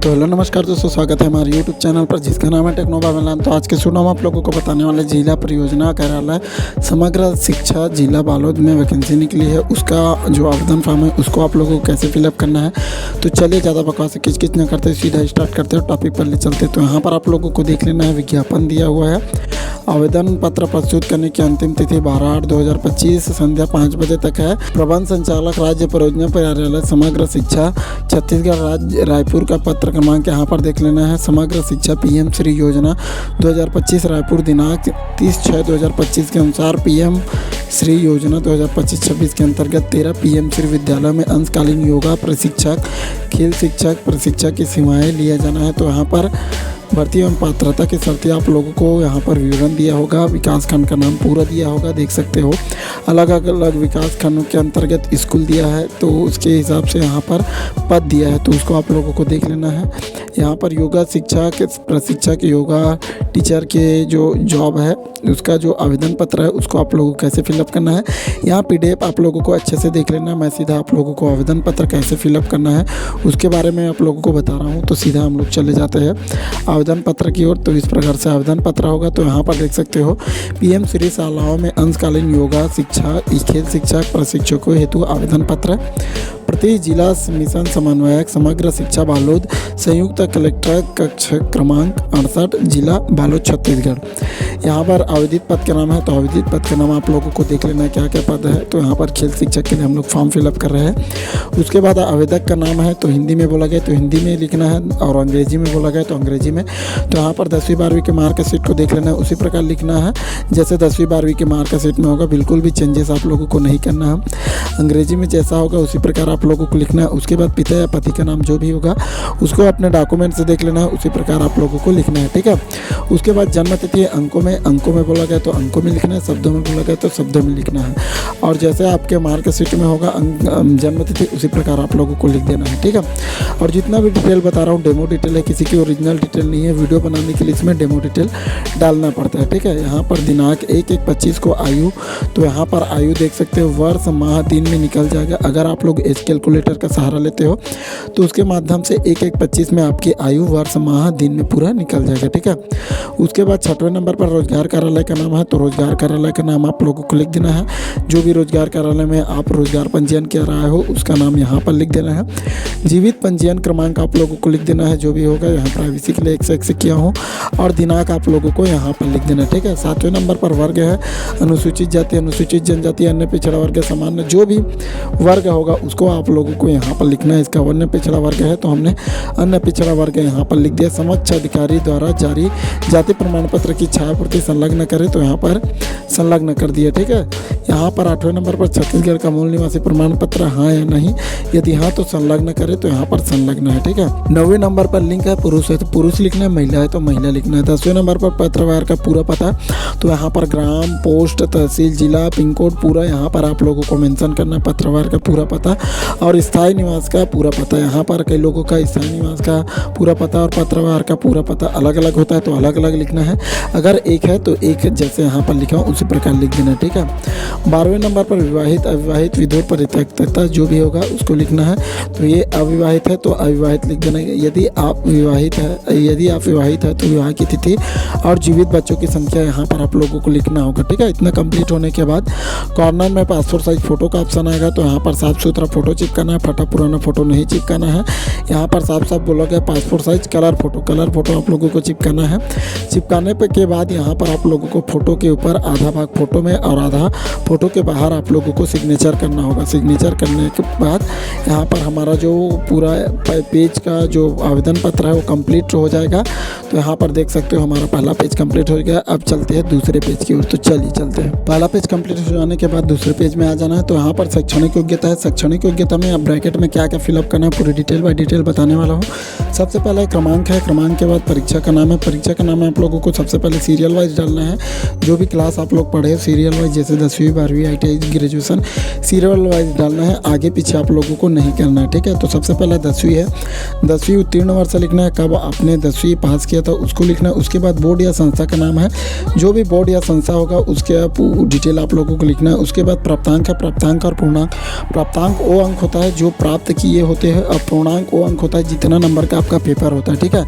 तो हेलो नमस्कार दोस्तों, स्वागत है हमारे यूट्यूब चैनल पर जिसका नाम है टेक्नो बाबेलान। तो आज के शो हम आप लोगों को बताने वाले जिला परियोजना कार्यालय समग्र शिक्षा जिला बालोद में वैकेंसी निकली है। उसका जो आवेदन फॉर्म है उसको आप लोगों को कैसे फिलअप करना है। तो चलिए ज़्यादा बकवास किच न करते सीधा स्टार्ट करते हैं, टॉपिक पर ले चलते। तो यहाँ पर आप लोगों को देख लेना है, विज्ञापन दिया हुआ है। आवेदन पत्र प्रस्तुत करने की अंतिम तिथि 12/8/2025 संध्या 5 बजे तक है। प्रबंध संचालक राज्य परियोजना कार्यालय समग्र शिक्षा छत्तीसगढ़ राज्य रायपुर का पत्र क्रमांक यहाँ पर देख लेना है। समग्र शिक्षा पीएम श्री योजना 2025 रायपुर दिनांक 30/6/2025 के अनुसार पीएम श्री योजना 2025-26 के अंतर्गत 13 पीएम श्री विद्यालय में अंशकालीन योगा प्रशिक्षक, खेल शिक्षक, प्रशिक्षक की सेवाएं लिया जाना है। तो यहाँ पर भर्ती एवं पात्रता की शर्तें आप लोगों को यहाँ पर विवरण दिया होगा, विकास खंड का नाम पूरा दिया होगा, देख सकते हो। अलग अलग विकास खंडों के अंतर्गत स्कूल दिया है, तो उसके हिसाब से यहाँ पर पद दिया है, तो उसको आप लोगों को देख लेना है। यहाँ पर योगा शिक्षक, प्रशिक्षक, योगा टीचर के जो जॉब है उसका जो आवेदन पत्र है उसको आप लोगों को कैसे फिलअप करना है। यहाँ पीडीएफ आप लोगों को अच्छे से देख लेना है। मैं सीधा आप लोगों को आवेदन पत्र कैसे फिलअप करना है उसके बारे में आप लोगों को बता रहा हूँ। तो सीधा हम लोग चले जाते हैं आवेदन पत्र की ओर। तो इस प्रकार से आवेदन पत्र होगा। तो यहाँ पर देख सकते हो, पीएम श्री शालाओं में अंशकालीन योगा शिक्षा, खेल शिक्षक, प्रशिक्षकों हेतु आवेदन पत्र। प्रति जिला मिशन समन्वयक समग्र शिक्षा बालोद, संयुक्त कलेक्टर कक्ष क्रमांक 68 जिला बालोद छत्तीसगढ़। यहाँ पर आवेदित पद का नाम है। तो आवेदित पद का नाम आप लोगों को देख लेना है क्या क्या पद है। तो यहाँ पर खेल शिक्षक के लिए हम लोग फॉर्म फिलअप कर रहे हैं। उसके बाद आवेदक का नाम है, तो हिंदी में बोला गया तो हिंदी में लिखना है, और अंग्रेजी में बोला गया तो अंग्रेजी में। तो यहाँ पर 10वीं 12वीं के मार्कशीट को देख लेना है, उसी प्रकार लिखना है जैसे 10वीं 12वीं के मार्कशीट में होगा। बिल्कुल भी चेंजेस आप लोगों को नहीं करना है। अंग्रेजी में जैसा होगा उसी प्रकार आप लोगों को लिखना है। उसके बाद पिता या पति का नाम जो भी होगा उसको अपने डॉक्यूमेंट से देख लेना है, उसी प्रकार आप लोगों को लिखना है, ठीक है। उसके बाद जन्म तिथि अंकों में बोला गया तो अंकों में लिखना है, शब्दों में बोला गया तो शब्दों में लिखना है। और जैसे आपके मार्कशीट में होगा जन्म तिथि उसी प्रकार आप लोगों को लिख देना है, ठीक है। और जितना भी डिटेल बता रहा हूँ डेमो डिटेल है, किसी की ओरिजिनल डिटेल नहीं है। वीडियो बनाने के लिए इसमें डेमो डिटेल डालना पड़ता है, ठीक है। यहाँ पर दिनांक 1/1/25 को आयु, तो यहाँ पर आयु देख सकते हो, वर्ष माह दिन में निकल जाएगा। अगर आप लोग एज कैलकुलेटर का सहारा लेते हो तो उसके माध्यम से 1/1/25 में आपकी आयु वर्ष माह दिन में पूरा निकल जाएगा, ठीक है। उसके बाद 6वें नंबर पर रोजगार कार्यालय का नाम है। तो रोजगार कार्यालय का नाम आप लोगों को लिख देना है। जो भी रोजगार कार्यालय में आप रोजगार पंजीयन कर रहा हो उसका नाम यहाँ पर लिख देना है। जीवित पंजीयन क्रमांक आप लोगों को लिख देना है, जो भी होगा। यहाँ प्राइवेसी के लिए 1 किया हूँ, और दिनांक आप लोगों को यहाँ पर लिख देना है, ठीक है। 7वें नंबर पर वर्ग है, अनुसूचित जाति, अनुसूचित जनजाति, अन्य पिछड़ा वर्ग, सामान्य, जो भी वर्ग होगा उसको आप लोगों को यहाँ पर लिखना है। इसका अन्य पिछड़ा वर्ग है तो हमने अन्य पिछड़ा वर्ग यहाँ पर लिख दिया। समक्ष अधिकारी द्वारा जारी जाति प्रमाण पत्र की छायाप्रति संलग्न करें, तो यहाँ पर संलग्न कर दिया, ठीक है। यहाँ पर 8वें नंबर पर छत्तीसगढ़ का मूल निवासी प्रमाण पत्र हाँ या नहीं, यदि हाँ तो संलग्न करें, तो यहाँ पर संलग्न है, ठीक है। 9वें नंबर पर लिंग है, पुरुष है तो पुरुष लिखना है, महिला है तो महिला लिखना है। 10वें नंबर पर पत्रवार का पूरा पता, तो यहाँ पर ग्राम, पोस्ट, तहसील, जिला, पिन कोड पूरा यहाँ पर आप लोगों को मेंशन करना है, पत्रवार का पूरा पता। और स्थायी निवास का पूरा पता, यहाँ पर कई लोगों का स्थायी निवास का पूरा पता और पत्रवार का पूरा पता अलग अलग होता है, तो अलग अलग लिखना है। अगर एक है तो एक जैसे यहाँ पर लिखा हो उसी प्रकार लिख देना, ठीक है। 12वें नंबर पर विवाहित, अविवाहित, विधवा, परित्यक्ता जो भी होगा उसको लिखना है। तो ये अविवाहित है तो अविवाहित लिख देना है। यदि आप विवाहित है तो विवाह की तिथि और जीवित बच्चों की संख्या यहाँ पर आप लोगों को लिखना होगा, ठीक है। इतना कंप्लीट होने के बाद कॉर्नर में पासपोर्ट साइज फोटो का ऑप्शन आएगा, तो यहाँ पर साफ सुथरा फोटो चिपकाना है, फटा पुराना फोटो नहीं चिपकाना है। यहाँ पर साफ साफ बोला गया पासपोर्ट साइज कलर फोटो आप लोगों को चिपकाना है। चिपकाने के बाद यहाँ पर आप लोगों को फोटो के ऊपर आधा भाग फोटो में और आधा फोटो के बाहर आप लोगों को सिग्नेचर करना होगा। सिग्नेचर करने के बाद यहाँ पर हमारा जो पूरा पेज का जो आवेदन पत्र है वो कंप्लीट हो जाएगा। तो यहाँ पर देख सकते हो हमारा पहला पेज कंप्लीट हो गया। अब चलते हैं दूसरे पेज की ओर। तो चलिए चलते हैं। पहला पेज कंप्लीट हो जाने के बाद दूसरे पेज में आ जाना है। तो यहाँ पर शैक्षणिक योग्यता है। शैक्षणिक योग्यता में अब ब्रैकेट में क्या क्या फिलअप करना है पूरी डिटेल बाय डिटेल बताने वाला हूँ। सबसे पहले क्रमांक है, क्रमांक के बाद परीक्षा का नाम है। परीक्षा का नाम है आप लोगों को सबसे पहले सीरियल वाइज डालना है। जो भी क्लास आप लोग पढ़े सीरियल वाइज, जैसे 10वीं 12वीं ITI ग्रेजुएशन, सीरियल वाइज डालना है, आगे पीछे आप लोगों को नहीं करना है, ठीक है। तो सबसे पहले 10वीं है, 10वीं उत्तीर्ण वर्ष लिखना है, कब आपने 10वीं पास किया था उसको लिखना है। उसके बाद बोर्ड या संस्था का नाम है, जो भी बोर्ड या संस्था होगा उसके डिटेल आप लोगों को लिखना है। उसके बाद प्राप्तांक है, प्राप्तांक और पूर्णांक। प्राप्तांक वो अंक होता है जो प्राप्त किए होते हैं, और पूर्णांक वो अंक होता है जितना नंबर का आपका पेपर होता है, ठीक है।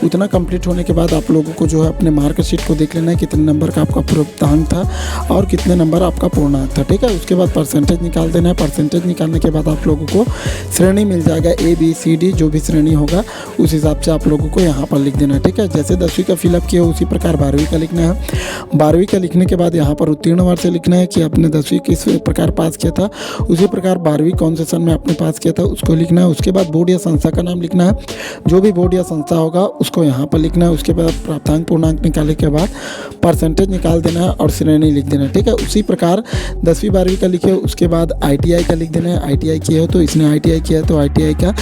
उतना कंप्लीट होने के बाद आप लोगों को जो है अपने मार्कशीट को देख लेना है कितने नंबर का आपका पूर्णांक था और कितने नंबर आपका पूर्णांक था, ठीक है। उसके बाद परसेंटेज निकाल देना है। परसेंटेज निकालने के बाद आप लोगों को श्रेणी मिल जाएगा, ABCD जो भी श्रेणी होगा उस हिसाब से आप लोगों को यहाँ पर लिख देना है, ठीक है। जैसे 10वीं का फिलअप किया उसी प्रकार 12वीं का लिखना है। 12वीं का लिखने के बाद यहाँ पर उत्तीर्ण वर्ष लिखना है कि आपने 10वीं किस प्रकार पास किया था, उसी प्रकार 12वीं कौन से सन में आपने पास किया था उसको लिखना है। उसके बाद बोर्ड या संस्था का नाम लिखना है, जो भी बोर्ड या संस्था होगा उसको यहाँ पर लिखना है। उसके बाद प्राप्तांक पूर्णांक निकालने के बाद परसेंटेज निकाल देना है और श्रेणी लिख देना है, ठीक है। उसी प्रकार 10वीं 12वीं का लिखे, उसके बाद ITI का लिख देना है। ITI किया हो तो इसने ITI किया है तो ITI का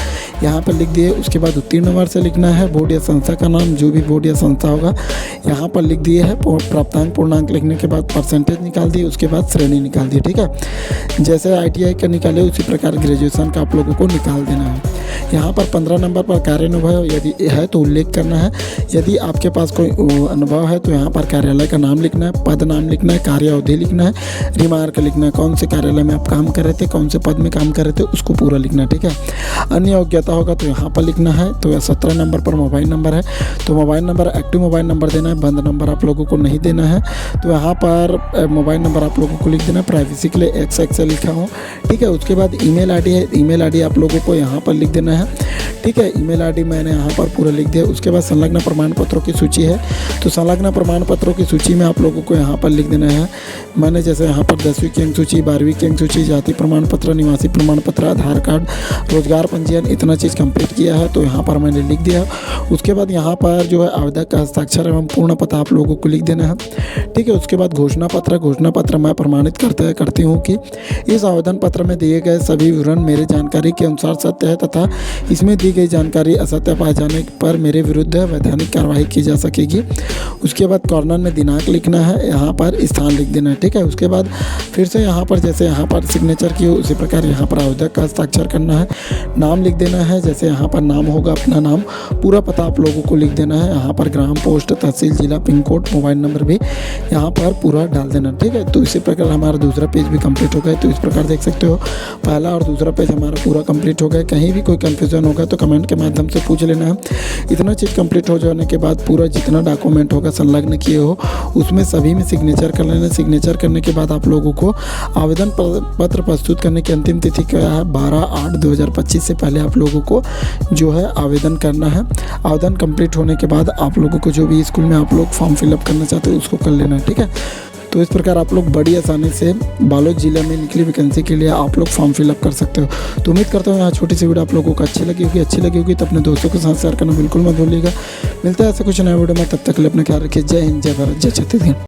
यहाँ पर लिख दिए। उसके बाद उत्तीर्ण वर्ष लिखना है, बोर्ड या संस्था का नाम, जो भी बोर्ड या संस्था होगा यहाँ पर लिख दिए है। प्राप्तांक पूर्णांक लिखने के बाद परसेंटेज निकाल दिए, उसके बाद श्रेणी निकाल दी, ठीक है। जैसे ITI का निकाले उसी प्रकार ग्रेजुएशन का आप लोगों को निकाल देना है। यहाँ पर 15 नंबर पर कार्यानुभव यदि है तो उल्लेख करना है। यदि आपके पास कोई अनुभव है तो यहाँ पर कार्यालय का नाम लिखना है, पद नाम लिखना है, कार्य अवधि लिखना है, रिमार्क लिखना है, कौन से कार्यालय में आप काम कर रहे थे, कौन से पद में काम कर रहे थे उसको पूरा लिखना है, ठीक है। अन्य योग्यता होगा तो यहाँ पर लिखना है। तो 17 नंबर पर मोबाइल नंबर है तो mobile number active mobile number देना है, बंद नंबर आप लोगों को नहीं देना है। तो यहाँ पर मोबाइल नंबर आप लोगों को लिख देना है, प्राइवेसी के लिए XX लिखा हो, ठीक है। उसके बाद ईमेल ID है, ईमेल ID आप लोगों को यहाँ पर लिख देना है, ठीक है। ईमेल ID मैंने यहाँ पर पूरा लिख दिया। उसके बाद संलग्न प्रमाण पत्रों की सूची है तो संलग्न प्रमाण पत्रों की सूची में आप लोगों को यहाँ पर लिख देना है। मैंने जैसे यहाँ पर 10वीं की अंक सूची, 12वीं की अंक सूची, जाति प्रमाण पत्र, निवासी प्रमाण पत्र, आधार कार्ड, रोजगार पंजीयन, इतना चीज़ कंप्लीट किया है तो यहाँ पर मैंने लिख दिया। उसके बाद यहाँ पर जो है आवेदक का हस्ताक्षर एवं पूर्ण पता आप लोगों को लिख देना है, ठीक है। उसके बाद घोषणा पत्र मैं प्रमाणित करती हूँ कि इस आवेदन पत्र में दिए गए सभी विवरण मेरे जानकारी के अनुसार सत्य है तथा इसमें दी गई जानकारी असत्य पाए जाने पर मेरे विरुद्ध वैधानिक कार्रवाई की जा सकेगी। उसके बाद कॉर्नर में दिनांक लिखना है, यहाँ पर स्थान लिख देना है, ठीक है। उसके बाद फिर से यहाँ पर जैसे यहाँ पर सिग्नेचर की हो उसी प्रकार यहाँ पर आवेदक का हस्ताक्षर करना है, नाम लिख देना है। जैसे यहाँ पर नाम होगा अपना नाम, पूरा पता आप लोगों को लिख देना है। यहाँ पर ग्राम, पोस्ट, तहसील, जिला, पिन कोड, मोबाइल नंबर भी यहाँ पर पूरा डाल देना, ठीक है। तो इसी प्रकार हमारा दूसरा पेज भी कंप्लीट हो गया। तो इस प्रकार देख सकते हो पहला और दूसरा पेज हमारा पूरा कंप्लीट हो गया। कहीं भी कोई कन्फ्यूजन होगा तो कमेंट के माध्यम से पूछ लेना है। इतना चीज़ कंप्लीट हो जाने के बाद पूरा जितना डॉक्यूमेंट होगा संलग्न किए हो उसमें सभी में सिग्नेचर कर लेना। सिग्नेचर करने के बाद आप लोगों को आवेदन पत्र प्रस्तुत करने की अंतिम तिथि क्या है, 12/8/2025 से पहले आप लोगों को जो है आवेदन करना है। आवेदन कंप्लीट होने के बाद आप लोगों को जो भी स्कूल में आप लोग फॉर्म फिलअप करना चाहते हो उसको कर लेना है, ठीक है। तो इस प्रकार आप लोग बड़ी आसानी से बालोद जिले में निकली वैकेंसी के लिए आप लोग फॉर्म फिलअप कर सकते हो। तो उम्मीद करता हूँ यहाँ छोटी सी वीडियो आप लोगों को अच्छी लगी होगी तो अपने दोस्तों के साथ शेयर करना बिल्कुल मत भूलिएगा। मिलता है ऐसे कुछ नया वीडियो में, तब तक के लिए अपना ख्याल रखिए। जय हिंद, जय भारत, जय छत्तीसगढ़।